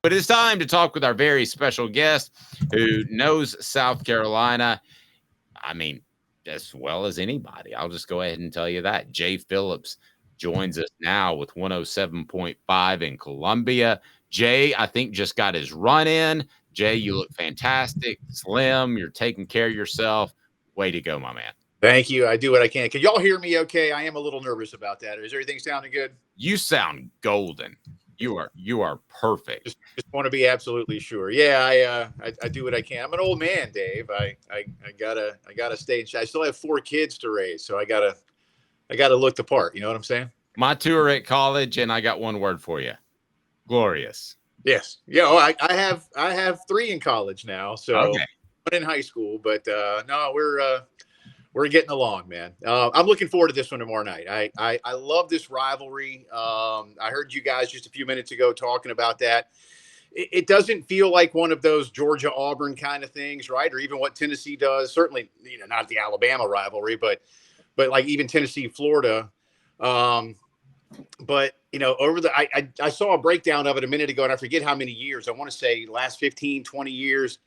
But it's time to talk with our very special guest who knows South Carolina, I mean, as well as anybody. I'll just go ahead and tell you that. Jay Phillips joins us now with 107.5 in Columbia. Jay, I think, just got his run in. Jay, you look fantastic, slim. You're taking care of yourself. Way to go, my man. Thank you. I do what I can. Can y'all hear me okay? I am a little nervous about that. Is everything sounding good? You sound golden. You are perfect. Just want to be absolutely sure. Yeah, I do what I can. I'm an old man, Dave. I gotta stay. I still have 4 kids to raise, so I gotta look the part. You know what I'm saying? My 2 are at college, and I got one word for you: glorious. Yes. Yeah. Oh, I have 3 in college now. So Okay. 1 in high school, but no, we're getting along, man. I'm looking forward to this one tomorrow night. I love this rivalry. I heard you guys just a few minutes ago talking about that. It doesn't feel like one of those Georgia-Auburn kind of things, right? Or even what Tennessee does. Certainly, not the Alabama rivalry, but like even Tennessee-Florida. But over I saw a breakdown of it a minute ago, and I forget how many years. I want to say last 15, 20 years.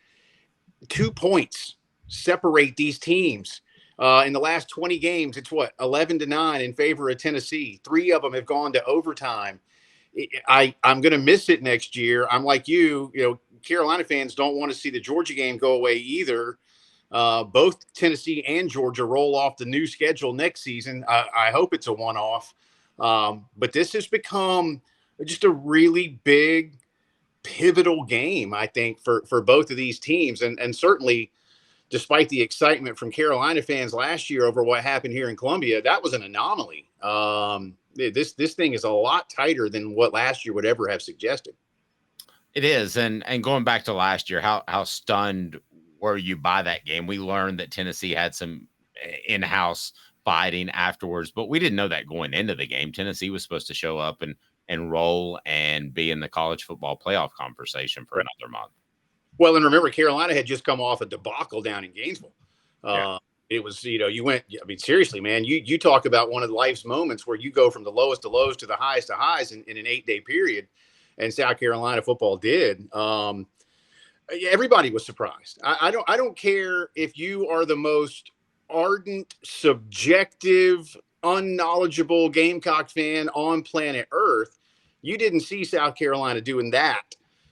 2 points separate these teams. In the last 20 games, it's 11-9 in favor of Tennessee. 3 of them have gone to overtime. I'm going to miss it next year. I'm like you, Carolina fans don't want to see the Georgia game go away either. Both Tennessee and Georgia roll off the new schedule next season. I hope it's a one-off. But this has become just a really big, pivotal game, I think, for both of these teams. And certainly, despite the excitement from Carolina fans last year over what happened here in Columbia, that was an anomaly. This thing is a lot tighter than what last year would ever have suggested. It is. And going back to last year, how stunned were you by that game? We learned that Tennessee had some in-house fighting afterwards, but we didn't know that going into the game. Tennessee was supposed to show up and roll and be in the college football playoff conversation for another month. Well, and remember, Carolina had just come off a debacle down in Gainesville. Yeah. It was, you went, seriously, man, you talk about one of life's moments where you go from the lowest to lows to the highest to highs in an 8-day period. And South Carolina football did. Everybody was surprised. I don't care if you are the most ardent, subjective, unknowledgeable Gamecock fan on planet Earth. You didn't see South Carolina doing that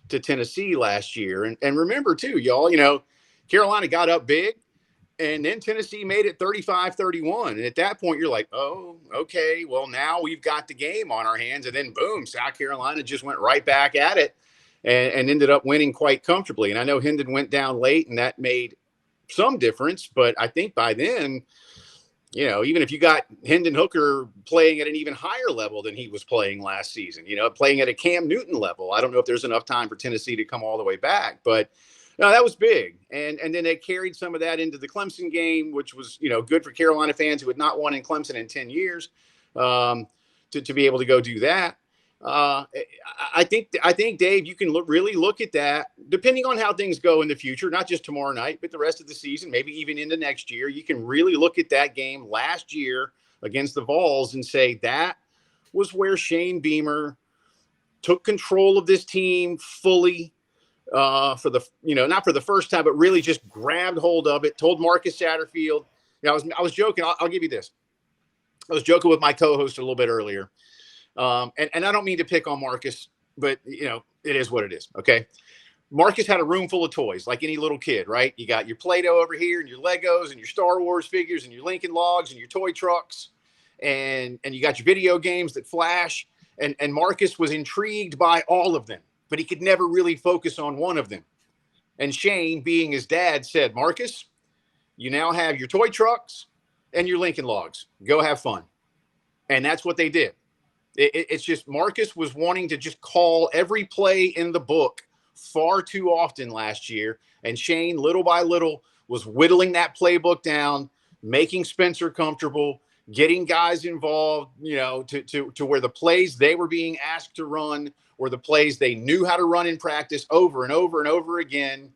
to Tennessee last year. And remember too, y'all, Carolina got up big and then Tennessee made it 35-31. And at that point you're like, oh, okay, well now we've got the game on our hands. And then boom, South Carolina just went right back at it and ended up winning quite comfortably. And I know Hendon went down late and that made some difference, but I think by then, even if you got Hendon Hooker playing at an even higher level than he was playing last season, playing at a Cam Newton level, I don't know if there's enough time for Tennessee to come all the way back, but no, that was big. And then they carried some of that into the Clemson game, which was, good for Carolina fans who had not won in Clemson in 10 years to be able to go do that. I think, Dave, you can really look at that depending on how things go in the future, not just tomorrow night, but the rest of the season, maybe even into next year. You can really look at that game last year against the Vols and say that was where Shane Beamer took control of this team fully for the, not for the first time, but really just grabbed hold of it, told Marcus Satterfield. I was joking. I'll give you this. I was joking with my co-host a little bit earlier. And I don't mean to pick on Marcus, but it is what it is. Okay. Marcus had a room full of toys like any little kid, right? You got your Play-Doh over here and your Legos and your Star Wars figures and your Lincoln Logs and your toy trucks. And you got your video games that flash. And Marcus was intrigued by all of them, but he could never really focus on one of them. And Shane, being his dad, said, Marcus, you now have your toy trucks and your Lincoln Logs. Go have fun. And that's what they did. It's just Marcus was wanting to just call every play in the book far too often last year. And Shane, little by little, was whittling that playbook down, making Spencer comfortable, getting guys involved, to where the plays they were being asked to run were the plays they knew how to run in practice over and over and over again.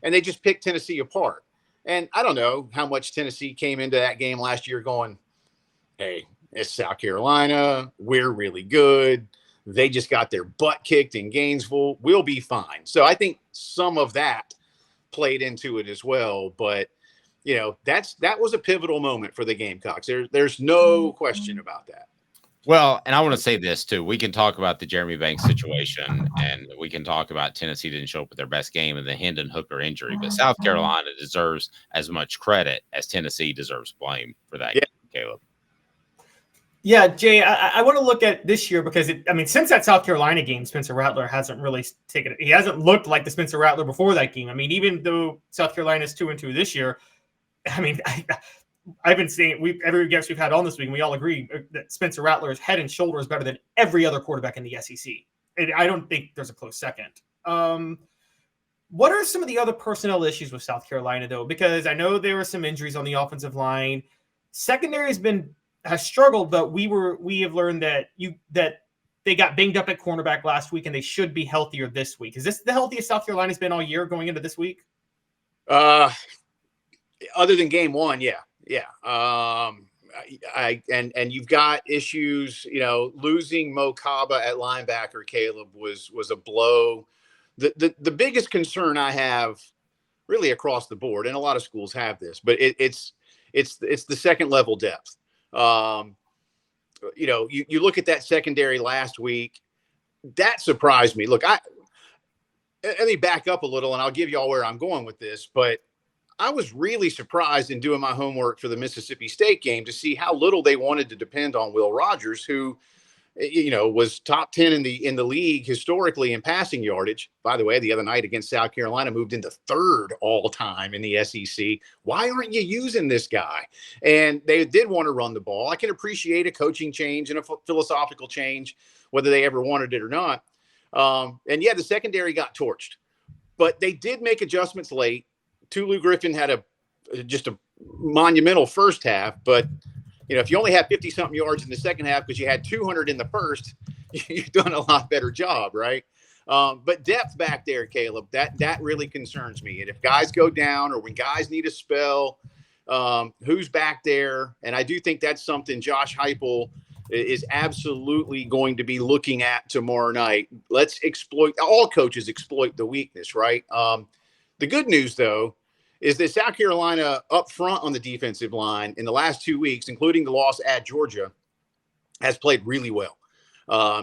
And they just picked Tennessee apart. And I don't know how much Tennessee came into that game last year going, hey, it's South Carolina. We're really good. They just got their butt kicked in Gainesville. We'll be fine. So I think some of that played into it as well. But, that was a pivotal moment for the Gamecocks. There's no question about that. Well, and I want to say this too. We can talk about the Jeremy Banks situation, and we can talk about Tennessee didn't show up with their best game and the Hendon Hooker injury, but South Carolina deserves as much credit as Tennessee deserves blame for that game, Caleb. Yeah, Jay, I want to look at this year because since that South Carolina game, Spencer Rattler hasn't really taken it. He hasn't looked like the Spencer Rattler before that game. Even though South Carolina's 2-2 this year, I've been saying every guest we've had on this week, and we all agree that Spencer Rattler is head and shoulders better than every other quarterback in the SEC. And I don't think there's a close second. What are some of the other personnel issues with South Carolina, though? Because I know there were some injuries on the offensive line. Secondary has struggled, but we have learned that they got banged up at cornerback last week, and they should be healthier this week. Is this the healthiest South Carolina's been all year going into this week? Other than game one, yeah. And you've got issues, losing Mo Kaba at linebacker, Caleb, was a blow. The biggest concern I have really across the board, and a lot of schools have this, but it's the second level depth. You look at that secondary last week, that surprised me. Look, let me back up a little and I'll give y'all where I'm going with this, but I was really surprised in doing my homework for the Mississippi State game to see how little they wanted to depend on Will Rogers, who, was top 10 in the league historically in passing yardage. By the way, the other night against South Carolina moved into third all time in the SEC. Why aren't you using this guy? And they did want to run the ball. I can appreciate a coaching change and a philosophical change, whether they ever wanted it or not. The secondary got torched, but they did make adjustments late. Tulu Griffin had just a monumental first half, but if you only had 50-something yards in the second half because you had 200 in the first, you've done a lot better job, right? But depth back there, Caleb, that really concerns me. And if guys go down or when guys need a spell, who's back there? And I do think that's something Josh Heupel is absolutely going to be looking at tomorrow night. All coaches exploit the weakness, right? The good news, though, is that South Carolina up front on the defensive line in the last 2 weeks, including the loss at Georgia, has played really well.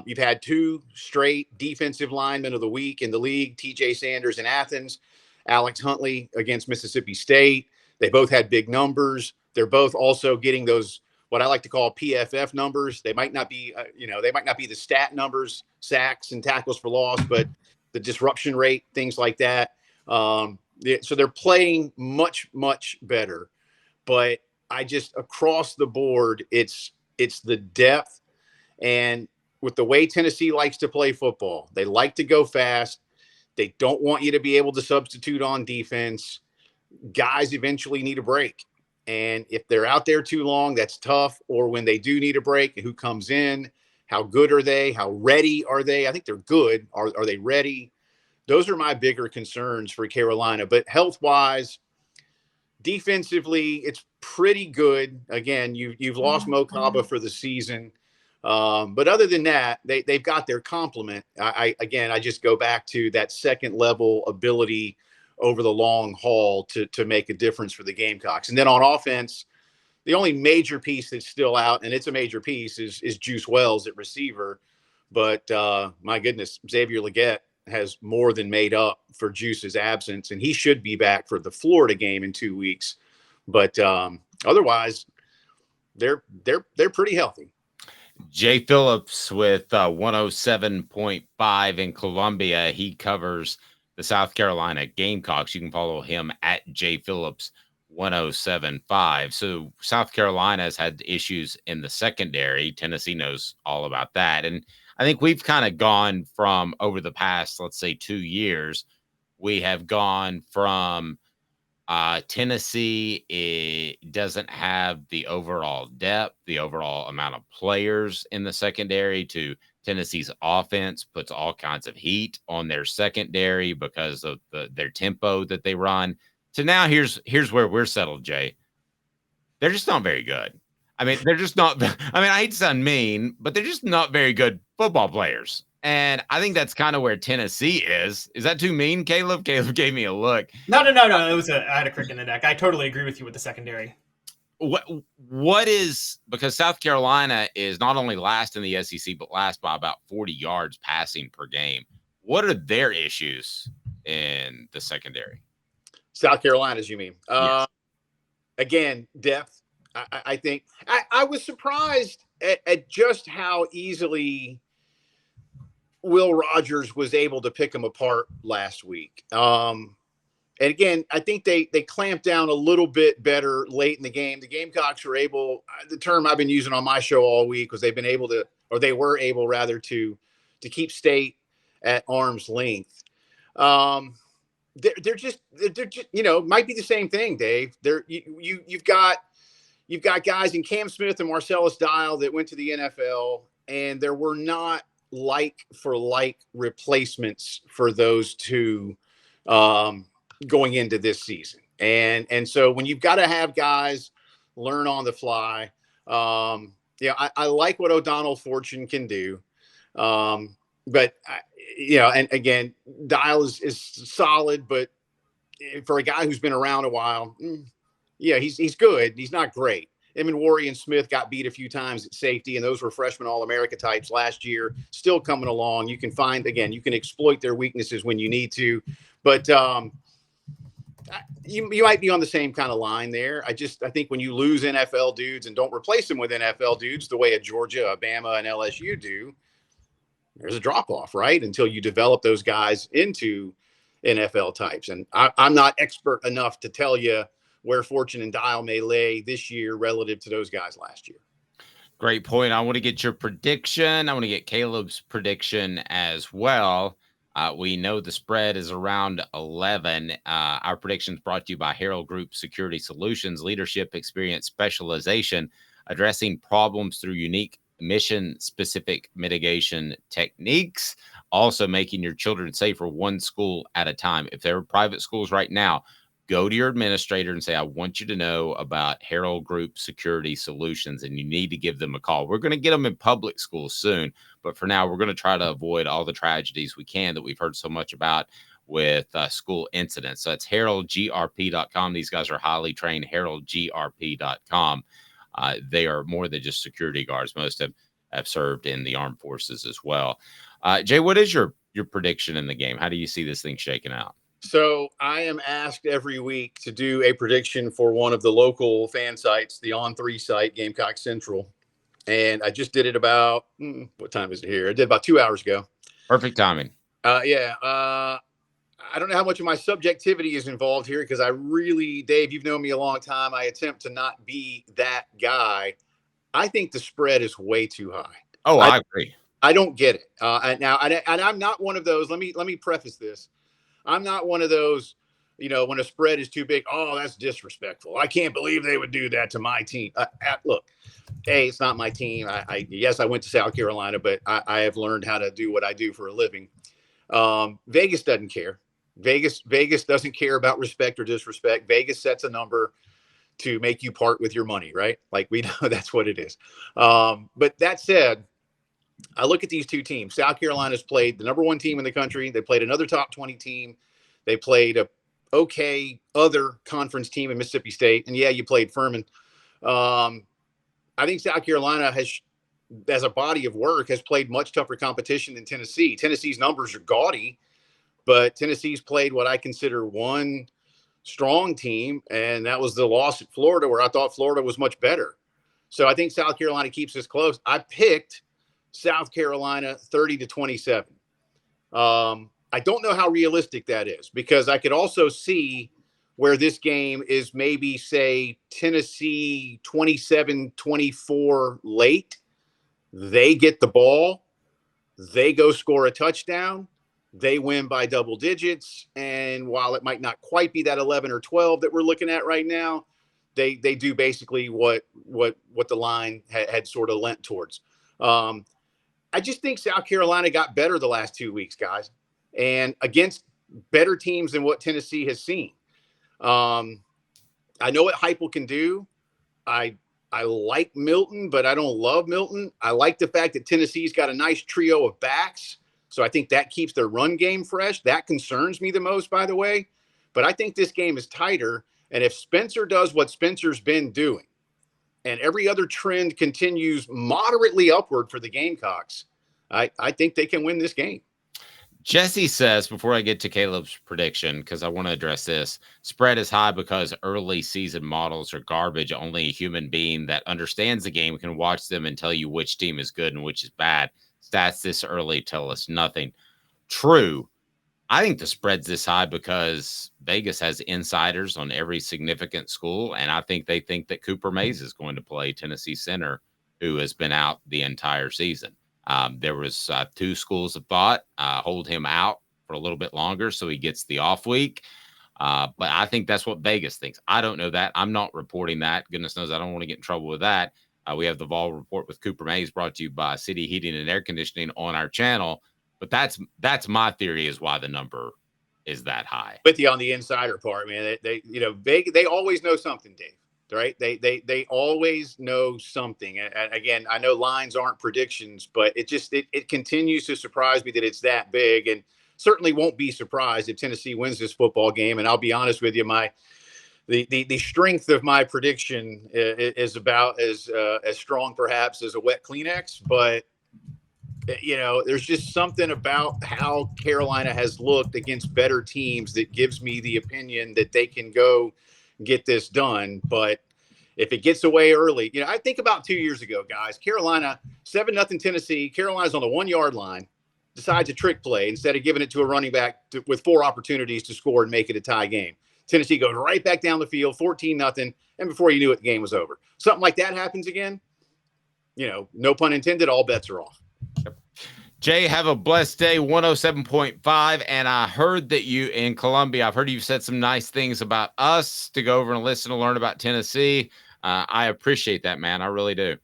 You've had 2 straight defensive linemen of the week in the league, TJ Sanders in Athens, Alex Huntley against Mississippi State. They both had big numbers. They're both also getting those, what I like to call PFF numbers. They might not be, they might not be the stat numbers, sacks and tackles for loss, but the disruption rate, things like that. So they're playing much, much better, but across the board, it's the depth. And with the way Tennessee likes to play football, they like to go fast. They don't want you to be able to substitute on defense. Guys eventually need a break. And if they're out there too long, that's tough. Or when they do need a break, who comes in, how good are they? How ready are they? I think they're good. Are they ready? Those are my bigger concerns for Carolina. But health-wise, defensively, it's pretty good. Again, you've lost Mo Kaba for the season. But other than that, they've got their complement. I just go back to that second-level ability over the long haul to make a difference for the Gamecocks. And then on offense, the only major piece that's still out, and it's a major piece, is Juice Wells at receiver. But my goodness, Xavier Legette has more than made up for Juice's absence, and he should be back for the Florida game in 2 weeks. But otherwise, they're pretty healthy. Jay Phillips with 107.5 in Columbia. He covers the South Carolina Gamecocks. You can follow him at Jay Phillips 107.5. So South Carolina has had issues in the secondary. Tennessee knows all about that. And I think we've kind of gone from over the past, let's say 2 years, we have gone from Tennessee, it doesn't have the overall depth, the overall amount of players in the secondary, to Tennessee's offense puts all kinds of heat on their secondary because of their tempo that they run. So now here's where we're settled, Jay. They're just not very good. I mean, they're just not. I mean, I hate to sound mean, but they're just not very good football players. And I think that's kind of where Tennessee is. Is that too mean, Caleb? Caleb gave me a look. No. I had a crick in the neck. I totally agree with you with the secondary. What is, because South Carolina is not only last in the SEC, but last by about 40 yards passing per game. What are their issues in the secondary? South Carolina's, you mean? Yes. Again, depth. I think I was surprised at just how easily Will Rogers was able to pick them apart last week. And again, I think they clamped down a little bit better late in the game. The Gamecocks were able, the term I've been using on my show all week was they were able rather to keep State at arm's length. They're just, might be the same thing, Dave. You've got guys in Cam Smith and Marcellus Dial that went to the NFL, and there were not like for like replacements for those two going into this season. And so when you've got to have guys learn on the fly, I like what O'Donnell Fortune can do. But and again, Dial is solid, but for a guy who's been around a while, he's good. He's not great. Him and Worry and Smith got beat a few times at safety, and those were freshman All-America types last year, still coming along. You can exploit their weaknesses when you need to, but you might be on the same kind of line there. I think when you lose NFL dudes and don't replace them with NFL dudes the way a Georgia, Alabama, and LSU do, there's a drop-off, right? Until you develop those guys into NFL types. And I'm not expert enough to tell you where Fortune and Dial may lay this year relative to those guys last year. Great point. I want to get your prediction. I want to get Caleb's prediction as well. We know the spread is around 11. Our prediction is brought to you by Herald Group Security Solutions, leadership, experience, specialization, addressing problems through unique mission-specific mitigation techniques, also making your children safer one school at a time. If there are private schools right now, go to your administrator and say, I want you to know about Herald Group Security Solutions, and you need to give them a call. We're going to get them in public schools soon, but for now, we're going to try to avoid all the tragedies we can that we've heard so much about with school incidents. So it's heraldgrp.com. These guys are highly trained, heraldgrp.com. They are more than just security guards. Most have served in the armed forces as well. Jay, what is your prediction in the game? How do you see this thing shaking out? So I am asked every week to do a prediction for one of the local fan sites, the On3 site, Gamecock Central. And I just did it about, what time is it here? I did about 2 hours ago. Perfect timing. I don't know how much of my subjectivity is involved here because I really, Dave, you've known me a long time. I attempt to not be that guy. I think the spread is way too high. Oh, I agree. I don't get it. And I'm not one of those. Let me preface this. I'm not one of those, when a spread is too big, oh, that's disrespectful. I can't believe they would do that to my team. Look, hey, it's not my team. Yes, I went to South Carolina, but I have learned how to do what I do for a living. Vegas doesn't care. Vegas doesn't care about respect or disrespect. Vegas sets a number to make you part with your money, right? Like we know that's what it is. But that said, I look at these two teams. South Carolina's played the number one team in the country. They played another top 20 team. They played a okay other conference team in Mississippi State. And yeah, you played Furman. I think South Carolina has, as a body of work, has played much tougher competition than Tennessee. Tennessee's numbers are gaudy, but Tennessee's played what I consider one strong team, and that was the loss at Florida, where I thought Florida was much better. So I think South Carolina keeps this close. I picked South Carolina 30-27. I don't know how realistic that is because I could also see where this game is maybe, say, Tennessee 27-24 late. They get the ball. They go score a touchdown. They win by double digits. And while it might not quite be that 11 or 12 that we're looking at right now, they do basically what the line had sort of lent towards. I just think South Carolina got better the last 2 weeks, guys, and against better teams than what Tennessee has seen. I know what Heupel can do. I I like Milton, but I don't love Milton. I like the fact that Tennessee's got a nice trio of backs. So I think that keeps their run game fresh. That concerns me the most, by the way. But I think this game is tighter. And if Spencer does what Spencer's been doing, and every other trend continues moderately upward for the Gamecocks, I think they can win this game. Jesse says, before I get to Caleb's prediction, because I want to address this, spread is high because early season models are garbage. Only a human being that understands the game can watch them and tell you which team is good and which is bad. Stats this early tell us nothing. True. I think the spread's this high because Vegas has insiders on every significant school, and I think they think that Cooper Mays is going to play Tennessee center, who has been out the entire season. There was 2 schools of thought, hold him out for a little bit longer so he gets the off week. But I think that's what Vegas thinks. I don't know that. I'm not reporting that. Goodness knows I don't want to get in trouble with that. We have the Vol Report with Cooper Mays brought to you by City Heating and Air Conditioning on our channel. But that's my theory is why the number is that high. With you on the insider part, man. They always know something, Dave. Right? They always know something. And again, I know lines aren't predictions, but it continues to surprise me that it's that big, and certainly won't be surprised if Tennessee wins this football game. And I'll be honest with you, the strength of my prediction is about as strong perhaps as a wet Kleenex, but there's just something about how Carolina has looked against better teams that gives me the opinion that they can go get this done. But if it gets away early, I think about 2 years ago, guys, Carolina 7-0 Tennessee. Carolina's on the 1 yard line, decides a trick play instead of giving it to a running back with 4 opportunities to score and make it a tie game. Tennessee goes right back down the field, 14-0, and before you knew it, the game was over. Something like that happens again. No pun intended. All bets are off. Jay, have a blessed day. 107.5. And I heard that you in Columbia, I've heard you said some nice things about us to go over and listen to learn about Tennessee. I appreciate that, man. I really do.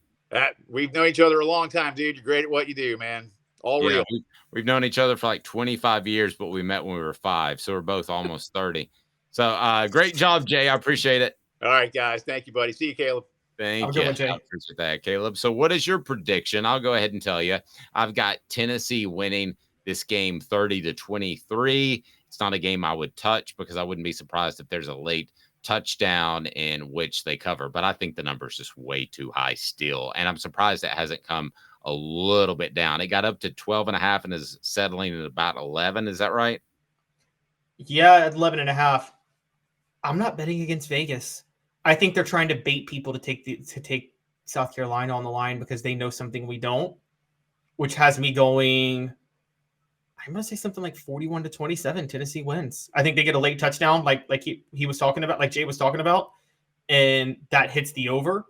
We've known each other a long time, dude. You're great at what you do, man. All real. We've known each other for like 25 years, but we met when we were 5. So we're both almost 30. So great job, Jay. I appreciate it. All right, guys. Thank you, buddy. See you, Caleb. Thank you. I appreciate that, Caleb. So what is your prediction? I'll go ahead and tell you. I've got Tennessee winning this game 30-23. It's not a game I would touch because I wouldn't be surprised if there's a late touchdown in which they cover. But I think the number is just way too high still. And I'm surprised it hasn't come a little bit down. It got up to 12.5 and is settling at about 11. Is that right? Yeah, at 11.5. I'm not betting against Vegas. I think they're trying to bait people to take South Carolina on the line because they know something we don't, which has me going, I'm going to say something like 41-27. Tennessee wins. I think they get a late touchdown like he was talking about, like Jay was talking about, and that hits the over,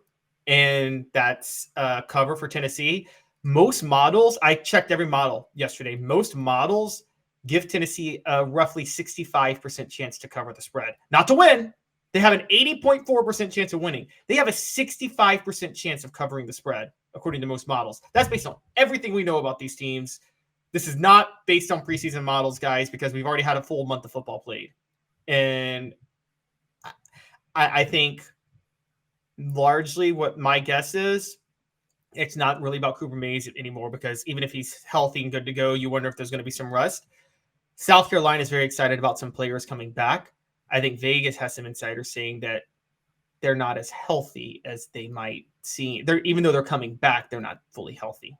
and that's cover for Tennessee. Most models, I checked every model yesterday, most models give Tennessee a roughly 65% chance to cover the spread. Not to win. They have an 80.4% chance of winning. They have a 65% chance of covering the spread, according to most models. That's based on everything we know about these teams. This is not based on preseason models, guys, because we've already had a full month of football played. And I think largely what my guess is, it's not really about Cooper Mays anymore, because even if he's healthy and good to go, you wonder if there's going to be some rust. South Carolina is very excited about some players coming back. I think Vegas has some insiders saying that they're not as healthy as they might seem. Even though they're coming back, they're not fully healthy.